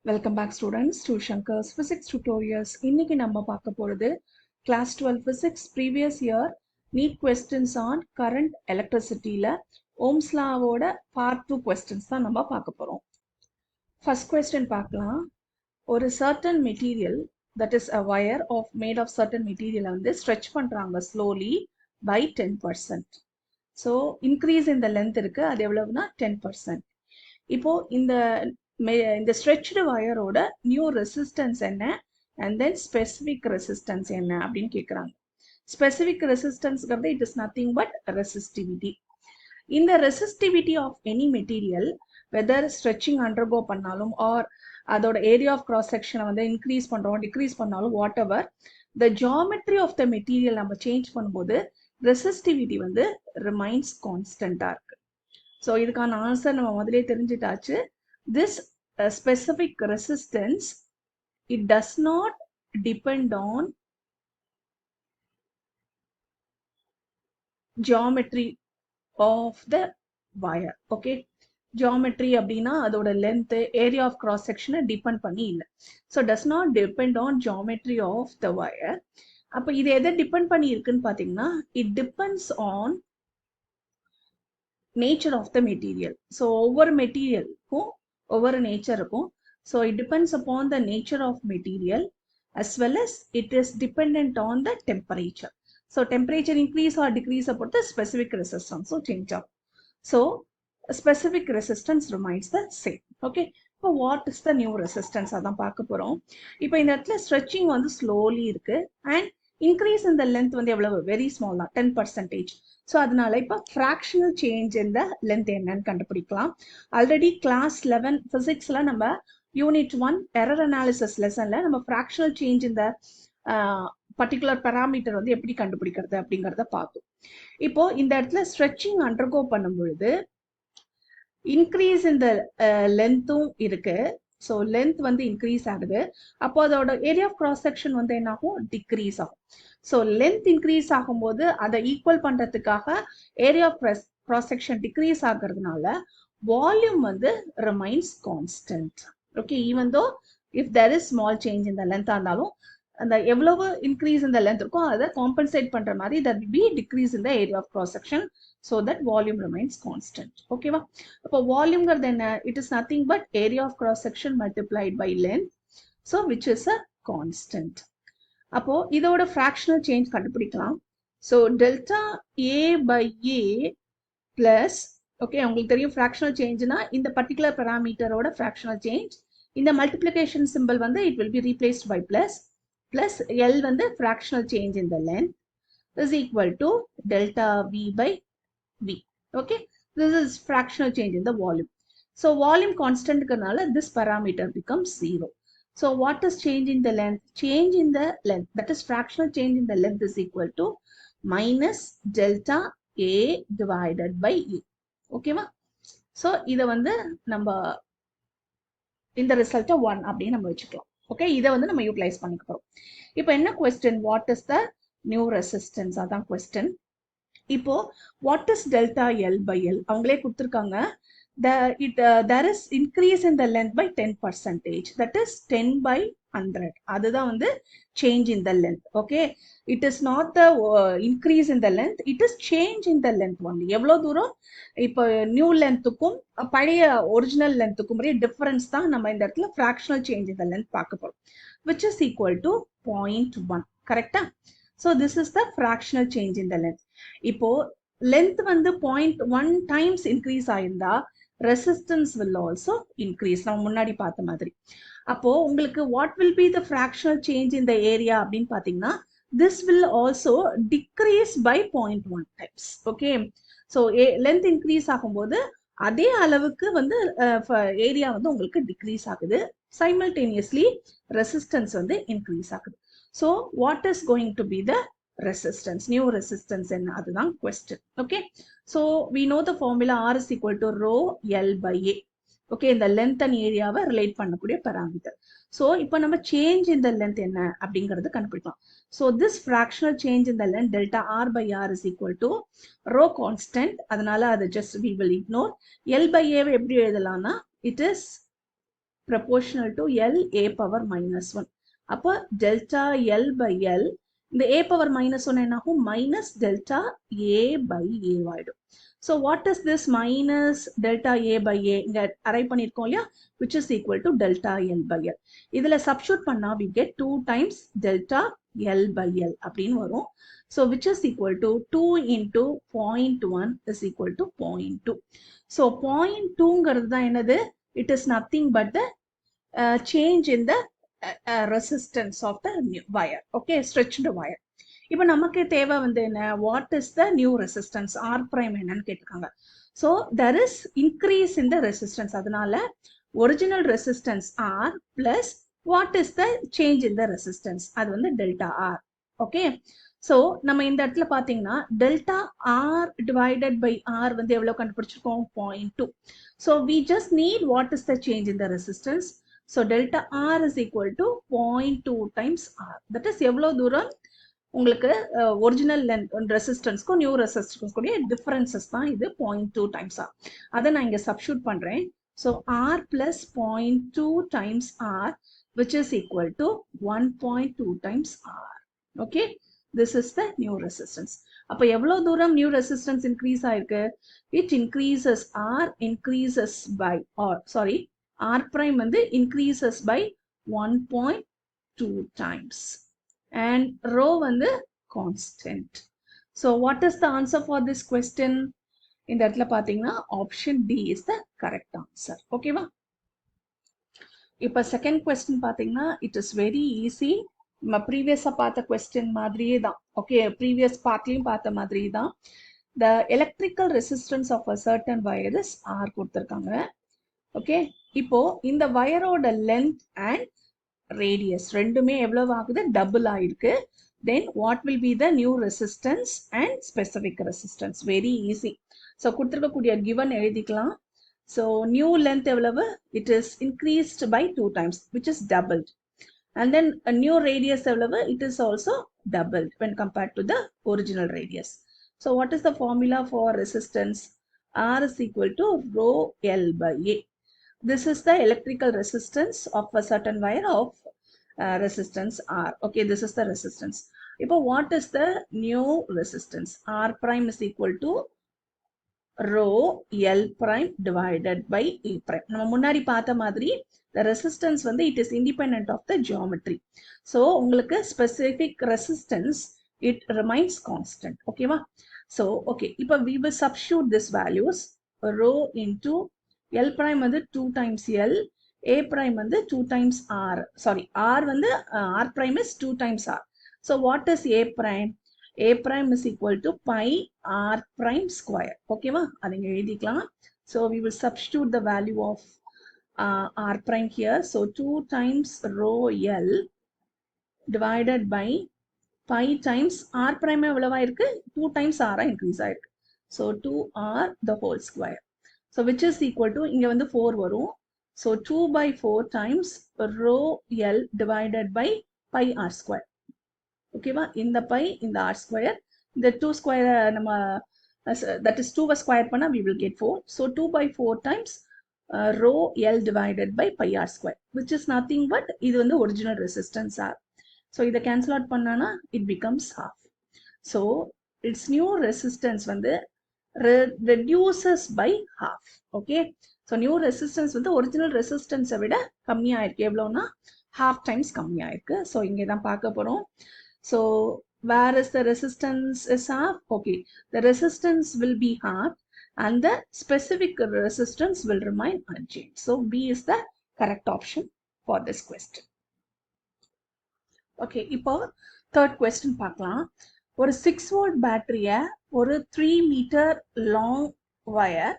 Welcome back students to Shankar's Physics Tutorials. இன்னைக்கு நம்ம பார்க்க போறது Class 12 Physics Previous Year NEET Questions on Current Electricityல Ohm's Lawவோட Part 2 questions தான் நம்ம பார்க்க போறோம். First question பார்க்கலாம். ஒரு certain material, that is a wire of made of certain material வந்து stretch பண்றாங்க slowly by 10%. So increase in the length இருக்கு, அது எவ்வளவுனா 10%. இப்போ இந்த stretched wireோட new resistance என்ன and then specific resistance என்ன அப்படின்னு கேக்குறாங்க. Specific resistance it is nothing but resistivity. In the resistivity of any material, whether stretching undergo பண்ணாலும் or அதோட area of cross section வந்து increase பண்றோம் decrease பண்ணாலும் whatever, the geometry of the material நம்ம change பண்ணும்போது resistivity வந்து remains constant இருக்கு. So இதுக்கான ஆன்சர் நம்ம முதலே தெரிஞ்சிட்டாச்சு. This specific resistance, it does not depend on geometry of the wire. Okay, geometry அப்படினா அதோட length, area of cross section depend பண்ணி இல்ல. So does not depend on geometry of the wire. அப்ப இது எதை depend பண்ணி இருக்குன்னு பாத்தீங்கன்னா, it depends on nature of the material. So ஒவ்வொரு மெட்டீரியலுக்கும் ஒவ்வொரு nature இருக்கும். So it depends upon the nature of material as well as it is dependent on the temperature. So temperature increase or decrease about the specific resistance so change up. So specific resistance remains the same. Okay, இப்போ what is the new resistance அதான் பார்க்க போறோம். இப்போ இந்த இடத்துல stretching வந்து slowly இருக்கு and increase in the length வந்து எவ்வளவு very small தான் 10%. So அதனால இப்போ fractional change in the length என்னன்னு கண்டுபிடிக்கலாம். ஆல்ரெடி கிளாஸ் 11 பிசிக்ஸ்ல நம்ம யூனிட் 1 எரர் அனாலிசிஸ் லெசன்ல நம்ம fractional change in the particular parameter வந்து எப்படி கண்டுபிடிக்கிறது அப்படிங்கறத பார்த்தோம். இப்போ இந்த இடத்துல stretching undergo பண்ணும் பொழுது increase in the lengthும் இருக்கு. So length வந்து increase ஆகுது. அப்போ அதோட area of cross section வந்து என்ன ஆகும், decrease ஆகும். So length increase ஆகும்போது அதை ஈக்குவல் பண்றதுக்காக area of cross section decrease ஆகிறதுனால volume வந்து remains constant. Okay, even though if there is small change in the length ஆனாலும் அந்த எவ்வளவு increase in the length இருக்கோ அதை compensate பண்ற மாதிரி that will be decrease in the area of cross section so that volume remains constant. Okay வா? அப்போ volumeங்கிறது என்ன? It is nothing but area of cross section multiplied by length, so which is a constant. அப்போ இதோட fractional change கண்டுபிடிக்கலாம். So delta A by A plus, okay, உங்களுக்கு தெரியும் fractional changeனா இந்த particular parameter ஓட fractional change, இந்த multiplication symbol வந்து it will be replaced by plus L வந்து fractional change in the length is equal to delta V by V. Okay, this is fractional change in the volume. So volume constant க்குனால this parameter becomes 0. So what is change in the length? Change in the length, that is fractional change in the length is equal to minus delta A divided by E. Okay வா? So இதை வந்து நம்ம இந்த ரிசல்ட்டை 1 அப்படின்னு நம்ம வச்சுக்கலாம். Okay, இதை வந்து நம்ம யூட்டிலைஸ் பண்ணிக்க போறோம். இப்போ என்ன question, what is the new resistance அதான் கொஸ்டின். இப்போ what is delta L by L அவங்களே கொடுத்துருக்காங்க. There is increase in the length by 10%, that is 10 by 100. அதுதான் வந்து change in the length. Okay, it is not the increase in the length, it is change in the length only. எவ்வளவு தூரம் இப்போ new லென்த்துக்கும் பழைய original லென்த்துக்கும் difference தான் நம்ம இந்த இடத்துல fractional change in the length பார்க்க போறோம், which is equal to 0.1. கரெக்டா? So this is the fractional change in the length. இப்போ length வந்து 0.1 times increase ஆயிருந்தா resistance will also increase. நம்ம முன்னாடி பார்த்த மாதிரி. அப்போ உங்களுக்கு what will be the fractional change in the area அப்படின்னு பாத்தீங்கன்னா, this will also decrease by 0.1 times. Okay, so length increase ஆகும்போது அதே அளவுக்கு வந்து ஏரியா வந்து உங்களுக்கு decrease ஆகுது. Simultaneously resistance வந்து increase ஆகுது. So what is going to be the resistance, new resistance என்ன, அதுதான் question. Okay, so we know the formula R is equal to rho L by A. Okay, இந்த length and ஏரியாவை relate பண்ணக்கூடிய parameter. So இப்போ நம்ம change in the length என்ன அப்படிங்கிறது கண்டுபிடிக்கலாம். So this fractional change in the length delta R by R is equal to rho constant, அதனால அது just we will ignore. L by A எப்படி எழுதலாம்னா, it is proportional to L a power minus 1. அப்போ delta L by L, இந்த a power minus 1 என்னாகும்? minus delta a by a ஆயிடும். So what is this minus delta a by a? இங்க arrive பண்ணிருக்கோம் இல்லையா? Which is equal to delta L by L. இதுல substitute பண்ணா we get 2 times delta L by L அப்படின்னு வரும். So which is equal to 2 into 0.1 is equal to 0.2. So 0.2ங்கிறது தான் என்னது? It is nothing but the change in the resistance of the wire. Okay, stretched wire. இப்போ நமக்கு தேவை வந்து என்ன? What is the new resistance? R prime என்னன்னு கேட்டிருக்காங்க. So there is increase in the resistance. அதனால original resistance R plus what is the change in the resistance? அது வந்து delta R. Okay. So நம்ம இந்த இடத்துல பாத்தீங்கன்னா delta R divided by R வந்து எவ்வளவு கண்டுபிடிச்சிருக்கோம்? 0.2. So we just need what is the change in the resistance. So delta R is equal to 0.2 times R. That is எவ்வளவு தூரம் உங்களுக்கு ஒரிஜினல் ரெசிஸ்டன்ஸ்க்கும் நியூ ரெசிஸ்டன்ஸ் கூடிய டிஃபரன்சஸ் தான் இது 0.2 times R. அதை நான் இங்க சப்ஸ்டியூட் பண்றேன். So R plus 0.2 times R, which is equal to 1.2 times R. Okay, this is the new resistance. அப்ப எவ்வளவு தூரம் நியூ ரெசிஸ்டன்ஸ் இன்க்ரீஸ் ஆயிருக்கு? It increases, R increases by, or sorry, R prime வந்து increases by 1.2 times. And rho வந்து constant. So what is the answer for this question? இந்த இடத்துல பாத்தீங்கன்னா option D is the correct answer. ஓகேவா? இப்ப second question பாத்தீங்கன்னா it is very easy. நம்ம ப்ரீவியஸா பார்த்த கொஸ்டின் மாதிரியே தான். ஓகே, ப்ரீவியஸ் பார்ட்லயும் பார்த்த மாதிரி தான். The electrical resistance of a certain wire is R கொடுத்திருக்காங்க. ஓகே, இப்போ இந்த வயரோட லென்த் அண்ட் radius ரெண்டுமே எவ்வளவு ஆகுது? டபுள் ஆயிருக்கு. Then what will be the new resistance and specific resistance? Very easy. So கொடுத்திருக்கக்கூடிய given எழுதிக்கலாம். So new length எவ்வளவு? It is increased by 2 times, which is doubled. And then a new radius எவ்வளவு? It is also doubled when compared to the original radius. So what is the formula for resistance? R is equal to rho L by A. This is the electrical resistance of a certain wire of resistance R. Okay, this is the resistance. Now, what is the new resistance? R prime is equal to rho L prime divided by A prime. நம்ம முன்னாடி பார்த்த மாதிரி the resistance வந்து it is independent of the geometry. So உங்களுக்கு specific resistance it remains constant. Okay வா? So okay, இப்போ we will substitute this values. Rho into L prime வந்து 2 times L, A prime வந்து 2 times R. Sorry, R வந்து R prime is 2 times R. So what is A prime? A prime is equal to pi R prime square. Okay va? அதை இங்க எழுதிக்கலாம். So we will substitute the value of R prime here. So 2 times rho L divided by pi times R prime எவ்வளவா இருக்கு? 2 times R increase ஆயிருக்கு. So 2R the whole square. So which is equal to, இங்க வந்து 4 வரும். So 2 by 4 times rho L divided by pi R square. Okay va? In the pi, in the R square. The 2 square, that is 2 square panna, we will get 4. So 2 by 4 times rho L divided by pi R square, which is nothing but, இது வந்து original resistance R. So இதை cancel out பண்ணானா, it becomes half. So its new resistance வந்து reduces by half. Okay, so new resistance வந்து original resistance விட கம்மியா இருக்கு. எவ்வளவுனா half times கம்மியா இருக்கு. So இங்க தான் பார்க்க போறோம். So where is the resistance is half? Okay, the resistance will be half and the specific resistance will remain unchanged. So B is the correct option for this question. Okay, இப்போ third question பார்க்கலாம். ஒரு 6 volt பேட்டரிய ஒரு 3 metre long wire,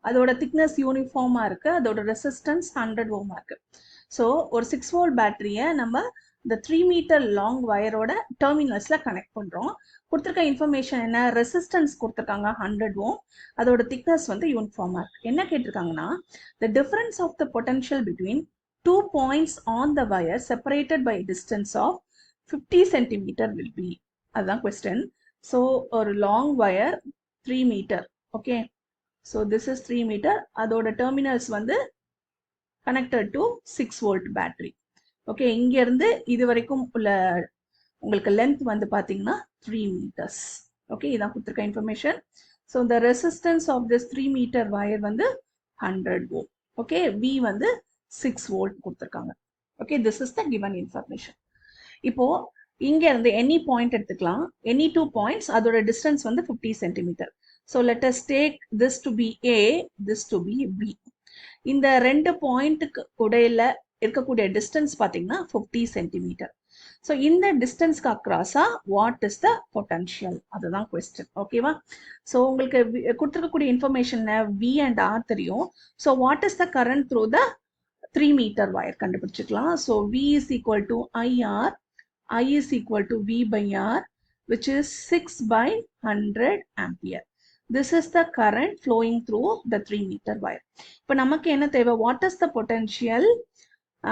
அதோட thickness யூனிஃபார்மா இருக்கு, அதோட resistance 100 ohm இருக்கு. So ஒரு 6 volt பேட்டரிய நம்ம இந்த 3 மீட்டர் லாங் வயரோட டெர்மினல்ஸ்ல கனெக்ட் பண்றோம். கொடுத்துருக்க இன்ஃபர்மேஷன் என்ன? ரெசிஸ்டன்ஸ் கொடுத்துருக்காங்க 100 ohm, அதோட திக்னஸ் வந்து யூனிஃபார்மா இருக்கு. என்ன கேட்டிருக்காங்கன்னா, the difference of the potential between 2 points on the wire separated by a distance of 50 centimeter will be. அதுதான் question. So ஒரு long wire 3 meter. Okay, so this is 3 meter. அதோட terminals வந்து connected to 6 volt battery. Okay, இங்க இருந்து இது வரைக்கும் உள்ள உங்களுக்கு length வந்து பாத்தீங்கன்னா 3 meters. Okay, இதான் கொடுத்திருக்க information. So the resistance of this 3 meter wire வந்து 100 ohm. Okay, V வந்து 6 volt கொடுத்திருக்காங்க. Okay, this is the given information. இப்போ இங்க இருந்து any point எடுத்துக்கலாம். Any 2 points, அதோட distance வந்து 50 centimeter. So let us take this to be A, this to be B. இந்த ரெண்டு பாயிண்ட்டுக்கு இடையில இருக்கக்கூடிய டிஸ்டன்ஸ் பாத்தீங்கன்னா 50 சென்டிமீட்டர். ஸோ இந்த டிஸ்டன்ஸ்க்கு அக்ராஸா வாட் இஸ் த பொட்டன்ஷியல், அதுதான் கொஸ்டின். ஓகேவா? ஸோ உங்களுக்கு கொடுத்துருக்கக்கூடிய இன்ஃபர்மேஷன்ல வி அண்ட் ஆர் தெரியும். So what is the current through the 3 metre wire கண்டுபிடிச்சிக்கலாம். So V is equal to IR, I is equal to V by R, which is 6 by 100 ampere. This is the current flowing through the 3 meter wire. இப்போ நமக்கு என்ன தேவை? What is the potential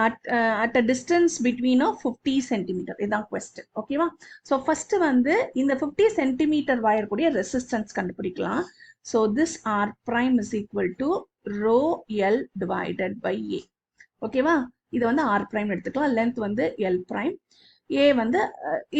at a distance between a 50 centimeter? இதான் question. ஓகேவா? So first வந்து இந்த 50 centimeter wire கூடிய resistance கண்டுபிடிக்கலாம். So this R prime is equal to rho L divided by A. ஓகேவா? இது வந்து R prime எடுத்துக்கலாம். Length வந்து L prime. A வந்து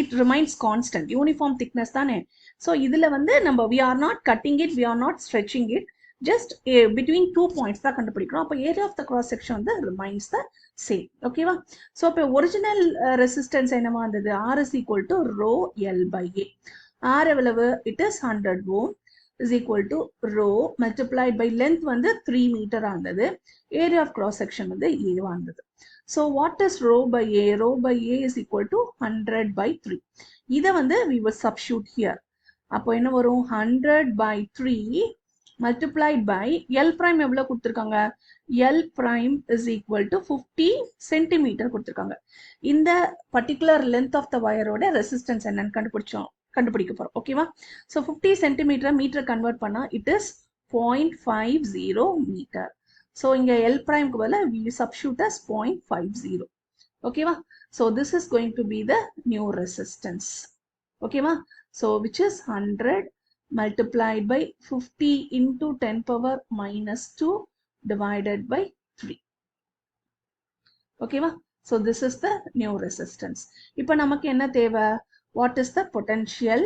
it remains constant, uniform thickness தானே. So இதுல வந்து நம்ம we are not cutting it, we are not stretching it, just between 2 points தான் கண்டுபிடிக்கிறோம். அப்போ area of the cross section வந்து remains the same. ஓகேவா? So இப்போ original resistance என்னவா இருந்தது? R is equal to rho L by A. R எவ்வளவு? It is 100 ohm is equal to rho multiplied by length வந்து 3 meter ஆனது. Area of cross section வந்து A ஆனது. So what is rho by A? Rho by A is equal to 100 by 3. இதை வந்து we will substitute here. அப்போ என்ன வரும்? 100 by 3 multiplied by L prime எவ்வளவு கொடுத்திருக்காங்க? L prime is equal to 50 centimeter கொடுத்திருக்காங்க. இந்த particular length of the wire ஓட resistance என்னன்னு கண்டுபிடிக்க போறோம். ஓகேவா? So 50 centimeter meter convert பண்ணா it is 0.50 meter. So இங்க L prime க்கு பதிலா we substitute as 0.50. ஓகேவா? So this is going to be the new resistance. ஓகேவா? So which is 100 multiplied by 50 into 10 power minus 2 divided by 3. ஓகேவா? So this is the new resistance. இப்போ நமக்கு என்ன தேவை? What is the potential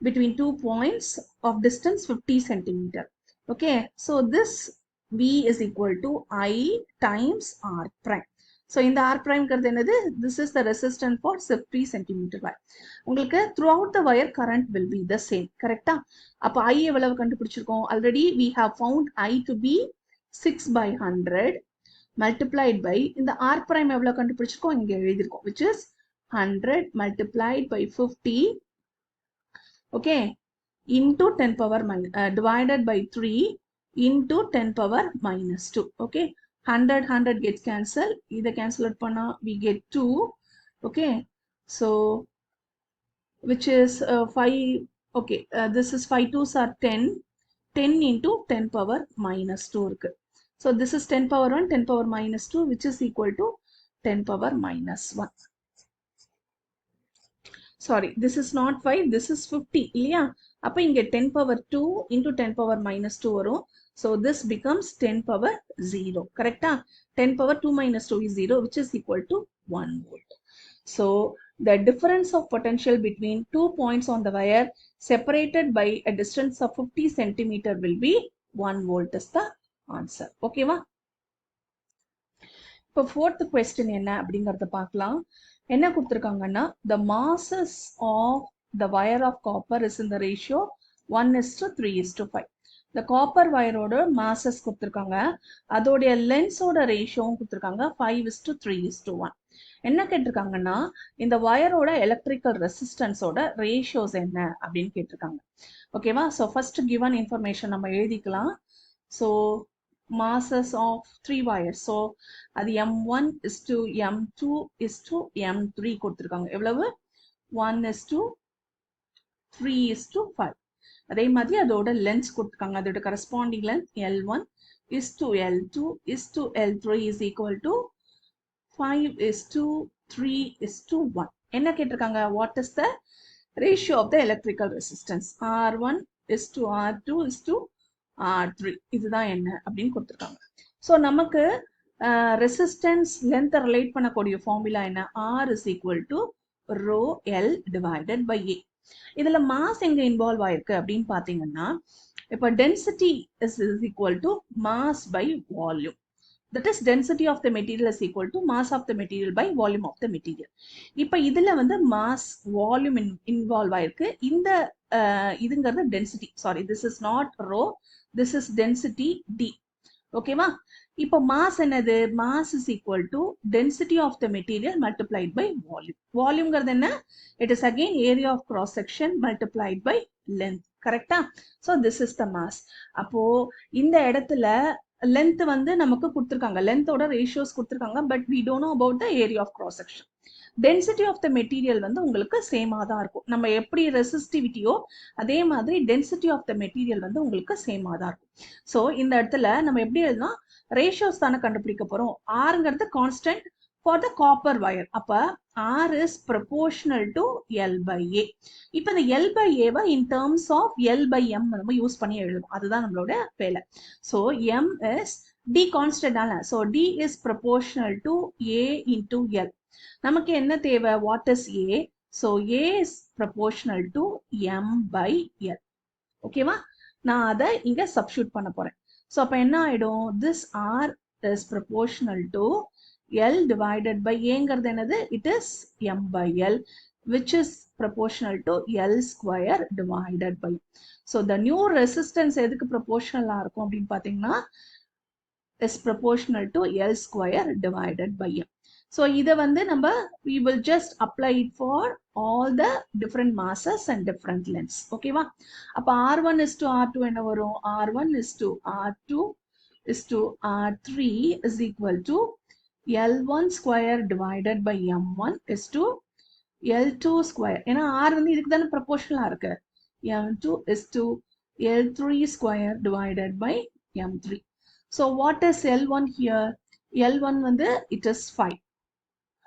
between 2 points of distance 50 centimeter? Okay, so this V is equal to I times R prime. So இந்த R prime கருது என்னது? This is the resistance for 50 centimeter wire. உங்களுக்கு throughout the wire current will be the same. கரெக்டா? அப்போ I எவ்வளவு கண்டுபிடிச்சிருக்கோம்? Already we have found I to be 6 by 100 multiplied by இந்த R prime எவ்வளவு கண்டுபிடிச்சிருக்கோம்? இங்க எழுதிருக்கோம். Which is 100 multiplied by 50. Okay. Into 10 power divided by 3 into 10 power minus 2. Okay, 100 gets cancelled. Either cancel it panna we get 2. Okay, so which is 5. Okay, this is 5 2s are 10. 10 into 10 power minus 2 இருக்கு. So this is 10 power 1, 10 power minus 2, which is equal to 10 power minus 1. Sorry, this is not 5, this is 50. இல்லையா? அப்ப இங்க 10 power 2 into 10 power minus 2 வரும். So this becomes 10 power 0. Correct? 10 power 2 minus 2 is 0, which is equal to 1 volt. So the difference of potential between 2 points on the wire separated by a distance of 50 centimeter will be 1 volt is the answer. Okay va? இப்போ fourth question என்ன அப்படிங்கறத பார்க்கலாம். என்ன கொடுத்திருக்காங்கன்னா the masses of the wire of copper is in the ratio 1:3:5. the copper wire ஓட masses கொடுத்திருக்காங்க. அதோடைய lengths ஓட ரேஷியோவும் கொடுத்திருக்காங்க 5:3:1. என்ன கேட்டிருக்காங்கன்னா இந்த வயரோட எலக்ட்ரிக்கல் ரெசிஸ்டன்ஸோட ரேஷியோஸ் என்ன அப்படின்னு கேட்டிருக்காங்க. ஓகேவா? ஸோ ஃபர்ஸ்ட் கிவன் இன்ஃபர்மேஷன் நம்ம எழுதிக்கலாம். So masses of 3 wires. So அது M1 is to M2 is to M3 கொடுத்திருக்காங்க. எவ்வளவு? 1:3:5. அதே மாதிரி அதோட லென்த் கொடுத்திருக்காங்க. அதோட corresponding length L1 is to L2 is to L3 is equal to 5:3:1. என்ன கேட்டிருக்காங்க? What is the ratio of the electrical resistance? R1 is to R2 is to R3. இதுதான் என்ன அப்படின்னு கொடுத்திருக்காங்க. ஸோ நமக்கு ரெசிஸ்டன்ஸ் லென்த் ரிலேட் பண்ணக்கூடிய formula என்ன? R is equal to rho L divided by A. இதுல மாஸ் எங்க இன்வால்வ் ஆயிருக்கு அப்படின்னு பாத்தீங்கன்னா, இப்ப density is equal to mass by volume. That is density of the material is equal to mass of the material by volume of the material. இப்ப இதுல வந்து mass volume involve ஆயிருக்கு. இந்த இதுங்கிறது density. Sorry, this is not rho. This is density D. ஓகேவா? இப்போ mass என்னது? Mass is equal to density of the material multiplied by volume. Volumeங்கிறது என்ன? It is again area of cross section multiplied by length. கரெக்டா? So this is the mass. அப்போ இந்த இடத்துல length வந்து நமக்கு கொடுத்திருக்காங்க. length ஓட ratios கொடுத்திருக்காங்க. But we don't know about the area of cross section. Density of the material வந்து உங்களுக்கு சேமா தான் இருக்கும். நம்ம எப்படி ரெசிஸ்டிவிட்டியோ அதே மாதிரி டென்சிட்டி ஆஃப் த மெட்டீரியல் வந்து உங்களுக்கு சேமா தான் இருக்கும். ஸோ இந்த இடத்துல நம்ம எப்படி எழுதுனா ரேஷியோஸ் தானே கண்டுபிடிக்க போறோம். ஆர்ங்கிறது constant for the copper wire. அப்ப R is proportional to L by A. இப்போ இந்த L by A வை in terms of L by M நம்ம யூஸ் பண்ணி எழுதுவோம். அதுதான் நம்மளோட வேலை. So M is D constant தானே. So D is proportional to A into L. நமக்கு என்ன தேவை? What is A? So A is proportional to M by L. ஓகேவா? நான் அதை இங்க சப்ஸ்டிட்யூட் பண்ண போறேன். ஸோ அப்ப என்ன ஆயிடும்? This R is proportional to L divided by Aங்கிறது என்னது? It is M by L, which is proportional to L square divided by. So the new resistance எதுக்கு proportional இருக்கும் அப்படின்னு பாத்தீங்கன்னா is proportional to L square divided by M. So இதை வந்து நம்ம we will just apply it for all the different masses and different lengths. ஓகேவா? அப்ப R1 is to R2 என்ன வரும்? R1 is to R2 is to R3 is equal to L1 square divided by M1 is to L2 square. ஏன்னா R வந்து இதுக்கு தானே ப்ரொபோர்ஷனலா இருக்கு. M2 is to L3 square divided by M3. So what is L1 here? L1 வந்து it is 5.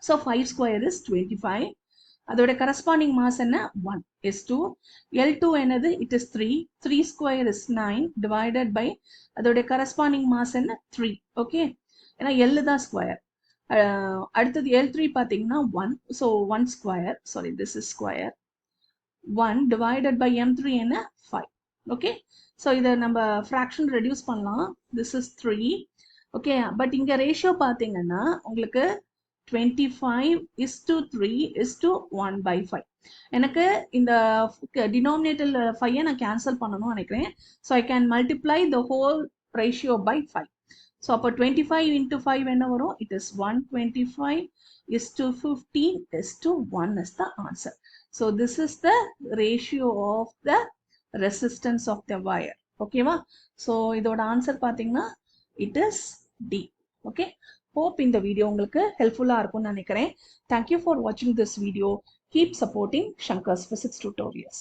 So 5 square is 25. அதோட corresponding mass என்ன? 1 is to L2 என்னது? It is 3. 3 square is 9 divided by அதோட corresponding mass என்ன? 3. Okay. ஏன்னா L தான் square. அடுத்தது L3 பாத்தீங்கன்னா 1. So 1 square. Sorry, this is square. 1 divided by M3 என்ன? 5. Okay. So இதை நம்ம fraction reduce பண்ணலாம். This is 3. Okay. But இங்க ratio பாத்தீங்கன்னா உங்களுக்கு 25 is to 3 is to 1 by 5. எனக்கு இந்த denominator 5 நான் cancel பண்ணணும்னு நினைக்கிறேன். So I can multiply the whole ratio by 5. So அப்போ 25 into 5 என்ன வரும்? It is 125 is to 15 is to 1 is the answer. So this is the ratio of the resistance of the wire. Okay va? So இதோட answer பாத்தீங்கன்னா it is D. Okay. Hope இந்த video உங்களுக்கு ஹெல்ப்ஃபுல்லா இருக்கும்னு நினைக்கிறேன். Thank you for watching this video. Keep supporting Shankar's Physics Tutorials.